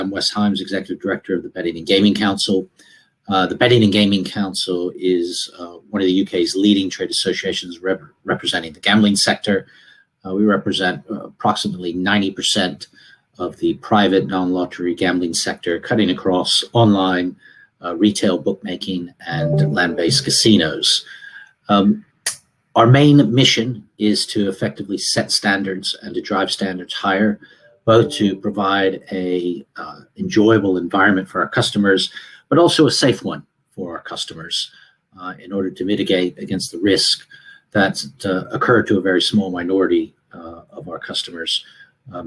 I'm Wes Himes, Executive Director of the Betting and Gaming Council. The Betting and Gaming Council is one of the UK's leading trade associations representing the gambling sector. We represent approximately 90% of the private non-lottery gambling sector, cutting across online, retail bookmaking, and land-based casinos. Our main mission is to effectively set standards and to drive standards higher, both to provide a enjoyable environment for our customers, but also a safe one for our customers in order to mitigate against the risk that occur to a very small minority of our customers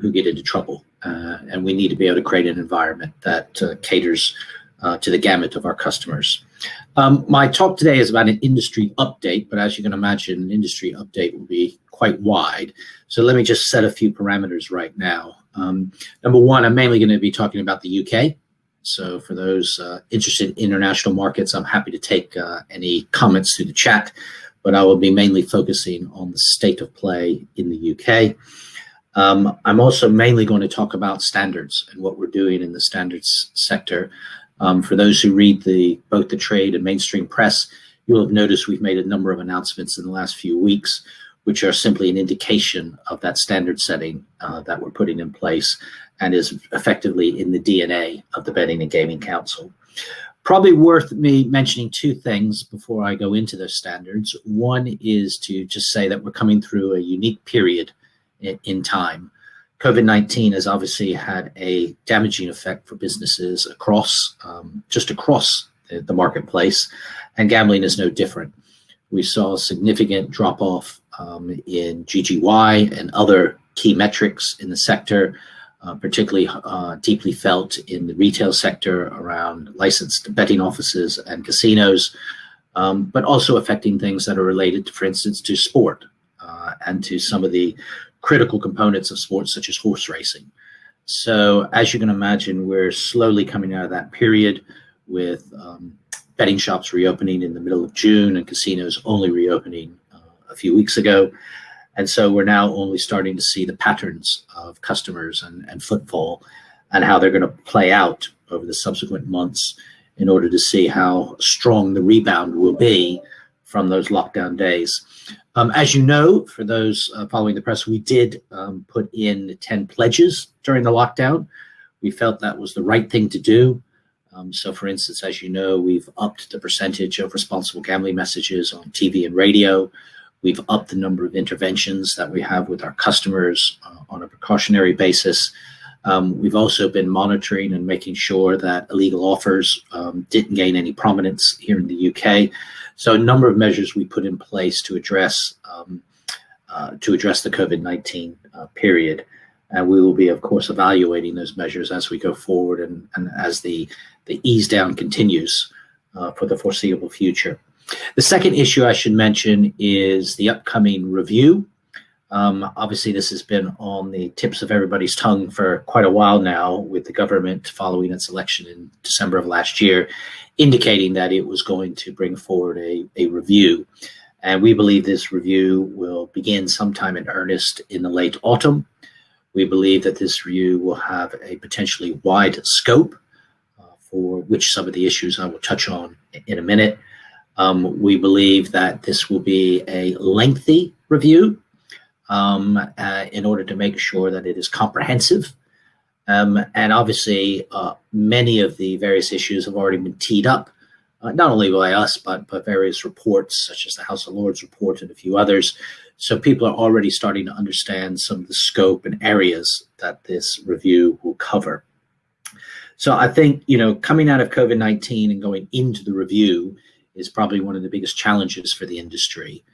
who get into trouble. And we need to be able to create an environment that caters to the gamut of our customers. My talk today is about an industry update, but as you can imagine, an industry update will be quite wide. So let me just set a few parameters right now. Number one, I'm mainly going to be talking about the UK. So for those interested in international markets, I'm happy to take any comments through the chat, but I will be mainly focusing on the state of play in the UK. I'm also mainly going to talk about standards and what we're doing in the standards sector. For those who read both the trade and mainstream press, you'll have noticed we've made a number of announcements in the last few weeks, which are simply an indication of that standard setting that we're putting in place and is effectively in the DNA of the Betting and Gaming Council. Probably worth me mentioning two things before I go into those standards. One is to just say that we're coming through a unique period in time. COVID-19 has obviously had a damaging effect for businesses across the marketplace, and gambling is no different. We saw a significant drop-off in GGY and other key metrics in the sector, particularly deeply felt in the retail sector around licensed betting offices and casinos, but also affecting things that are related, for instance, to sport and to some of the critical components of sports such as horse racing. So as you can imagine, we're slowly coming out of that period with betting shops reopening in the middle of June and casinos only reopening a few weeks ago. And so we're now only starting to see the patterns of customers and footfall and how they're going to play out over the subsequent months in order to see how strong the rebound will be from those lockdown days. As you know, for those following the press, we did put in 10 pledges during the lockdown. We felt that was the right thing to do. So for instance, as you know, we've upped the percentage of responsible gambling messages on TV and radio. We've upped the number of interventions that we have with our customers on a precautionary basis. We've also been monitoring and making sure that illegal offers didn't gain any prominence here in the UK. So a number of measures we put in place to address the COVID-19 period. And we will be, of course, evaluating those measures as we go forward and as the ease down continues for the foreseeable future. The second issue I should mention is the upcoming review. Obviously, this has been on the tips of everybody's tongue for quite a while now, with the government following its election in December of last year, indicating that it was going to bring forward a review. And we believe this review will begin sometime in earnest in the late autumn. We believe that this review will have a potentially wide scope for which some of the issues I will touch on in a minute. We believe that this will be a lengthy review in order to make sure that it is comprehensive. And obviously, many of the various issues have already been teed up, not only by us, but various reports, such as the House of Lords report and a few others. So people are already starting to understand some of the scope and areas that this review will cover. So I think, coming out of COVID-19 and going into the review is probably one of the biggest challenges for the industry.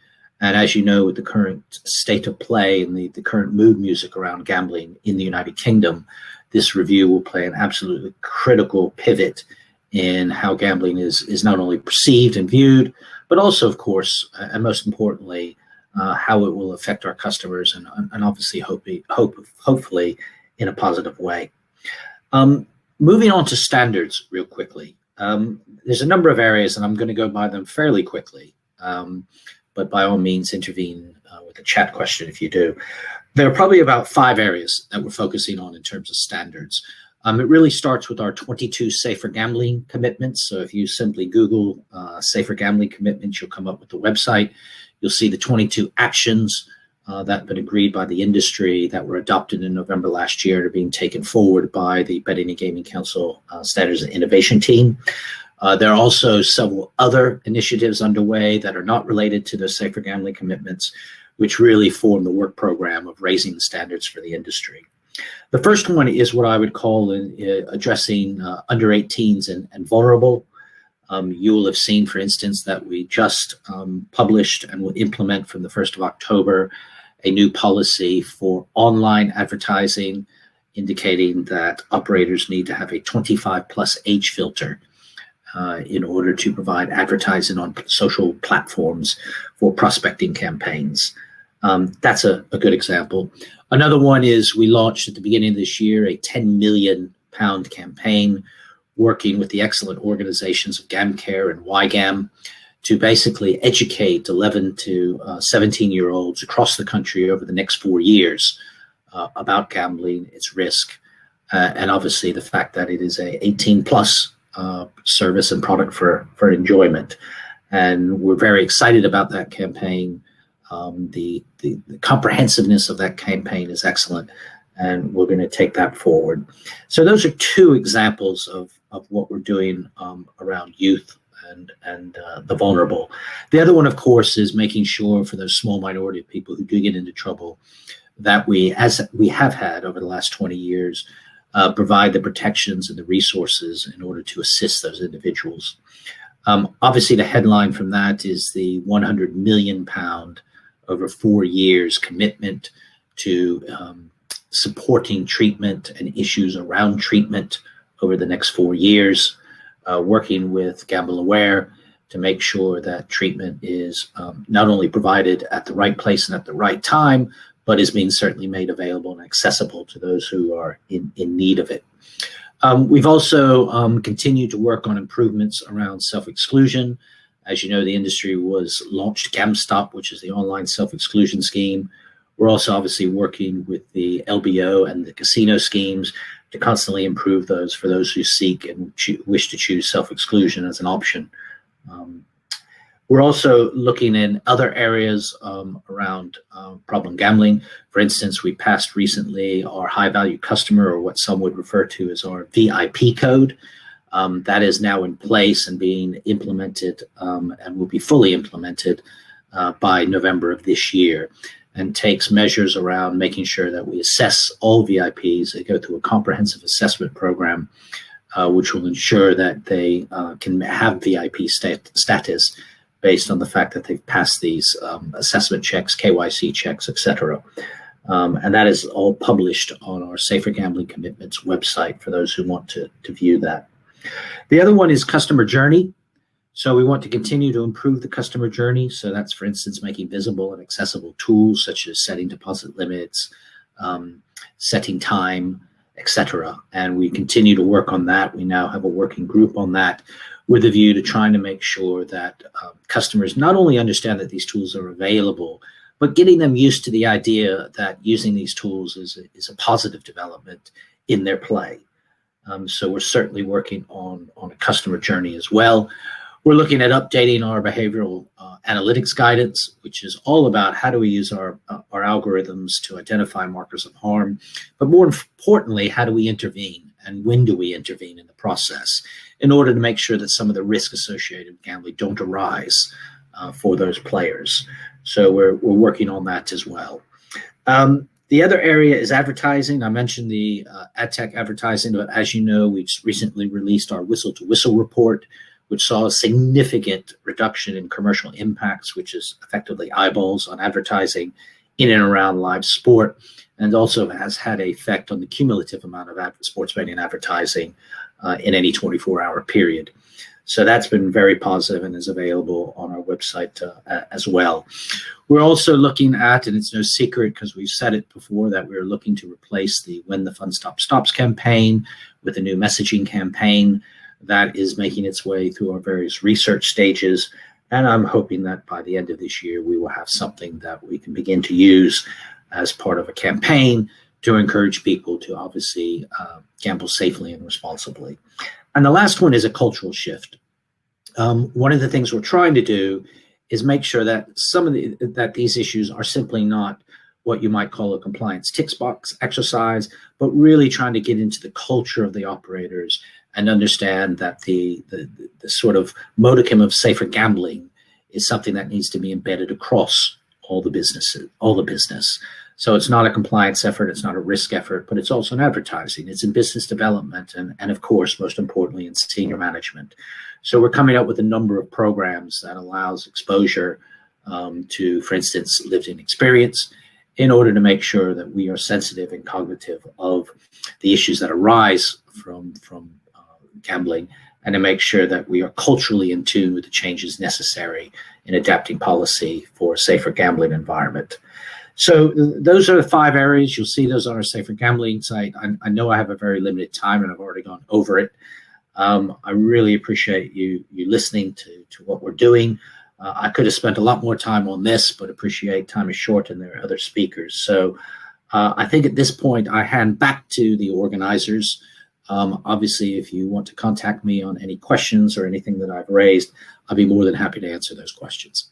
And as you know, with the current state of play and the current mood music around gambling in the United Kingdom, this review will play an absolutely critical pivot in how gambling is not only perceived and viewed, but also, of course, and most importantly, how it will affect our customers and obviously hopefully in a positive way. Moving on to standards real quickly. There's a number of areas, and I'm going to go by them fairly quickly, but by all means intervene with a chat question if you do. There are probably about 5 areas that we're focusing on in terms of standards. It really starts with our 22 safer gambling commitments. So if you simply Google safer gambling commitments, you'll come up with the website. You'll see the 22 actions that have been agreed by the industry that were adopted in November last year and are being taken forward by the Betting and Gaming Council Standards and Innovation Team. There are also several other initiatives underway that are not related to the safer gambling commitments, which really form the work program of raising the standards for the industry. The first one is what I would call addressing under 18s and vulnerable. You will have seen, for instance, that we just published and will implement from the 1st of October a new policy for online advertising, indicating that operators need to have a 25+ age filter in order to provide advertising on social platforms for prospecting campaigns. That's a good example. Another one is we launched at the beginning of this year a £10 million campaign working with the excellent organizations of GamCare and YGAM to basically educate 11 to 17-year-olds across the country over the next 4 years about gambling, its risk, and obviously the fact that it is a 18+ service and product for enjoyment. And we're very excited about that campaign. The comprehensiveness of that campaign is excellent, and we're going to take that forward. So those are two examples of what we're doing around youth and the vulnerable. The other one, of course, is making sure for those small minority of people who do get into trouble that we, as we have had over the last 20 years, provide the protections and the resources in order to assist those individuals. Obviously, the headline from that is the £100 million over 4 years commitment to supporting treatment and issues around treatment over the next 4 years, working with Gamble Aware to make sure that treatment is not only provided at the right place and at the right time, but is being certainly made available and accessible to those who are in need of it. We've also continued to work on improvements around self-exclusion. As you know, the industry was launched GamStop, which is the online self-exclusion scheme. We're also obviously working with the LBO and the casino schemes to constantly improve those for those who seek and wish to choose self-exclusion as an option. We're also looking in other areas around problem gambling. For instance, we passed recently our high-value customer, or what some would refer to as our VIP code. That is now in place and being implemented and will be fully implemented by November of this year, and takes measures around making sure that we assess all VIPs. They go through a comprehensive assessment program, which will ensure that they can have VIP status based on the fact that they've passed these assessment checks, KYC checks, etc. And that is all published on our Safer Gambling Commitments website for those who want to view that. The other one is customer journey. So we want to continue to improve the customer journey. So that's, for instance, making visible and accessible tools such as setting deposit limits, setting time, etc. And we continue to work on that. We now have a working group on that with a view to trying to make sure that customers not only understand that these tools are available, but getting them used to the idea that using these tools is a positive development in their play. So we're certainly working on a customer journey as well. We're looking at updating our behavioral analytics guidance, which is all about how do we use our algorithms to identify markers of harm, but more importantly, how do we intervene and when do we intervene in the process in order to make sure that some of the risks associated with gambling don't arise for those players. So we're working on that as well. The other area is advertising. I mentioned the ad tech advertising, but as you know, we just recently released our whistle-to-whistle report, which saw a significant reduction in commercial impacts, which is effectively eyeballs on advertising in and around live sport, and also has had an effect on the cumulative amount of sports betting advertising in any 24-hour period. So that's been very positive and is available on our website as well. We're also looking at, and it's no secret because we've said it before, that we're looking to replace the When the Fun Stops campaign with a new messaging campaign that is making its way through our various research stages. And I'm hoping that by the end of this year, we will have something that we can begin to use as part of a campaign to encourage people to obviously gamble safely and responsibly. And the last one is a cultural shift. One of the things we're trying to do is make sure that that these issues are simply not what you might call a compliance tick box exercise, but really trying to get into the culture of the operators and understand that the sort of modicum of safer gambling is something that needs to be embedded across all the business. So it's not a compliance effort, it's not a risk effort, but it's also in advertising, it's in business development, and of course, most importantly, in senior management. So we're coming up with a number of programs that allows exposure to, for instance, lived-in experience, in order to make sure that we are sensitive and cognitive of the issues that arise from gambling, and to make sure that we are culturally in tune with the changes necessary in adapting policy for a safer gambling environment. So those are the 5 areas. You'll see those on our Safer Gambling site. I know I have a very limited time and I've already gone over it. I really appreciate you listening to what we're doing. I could have spent a lot more time on this, but appreciate time is short and there are other speakers. So I think at this point, I hand back to the organizers. Obviously, if you want to contact me on any questions or anything that I've raised, I'll be more than happy to answer those questions.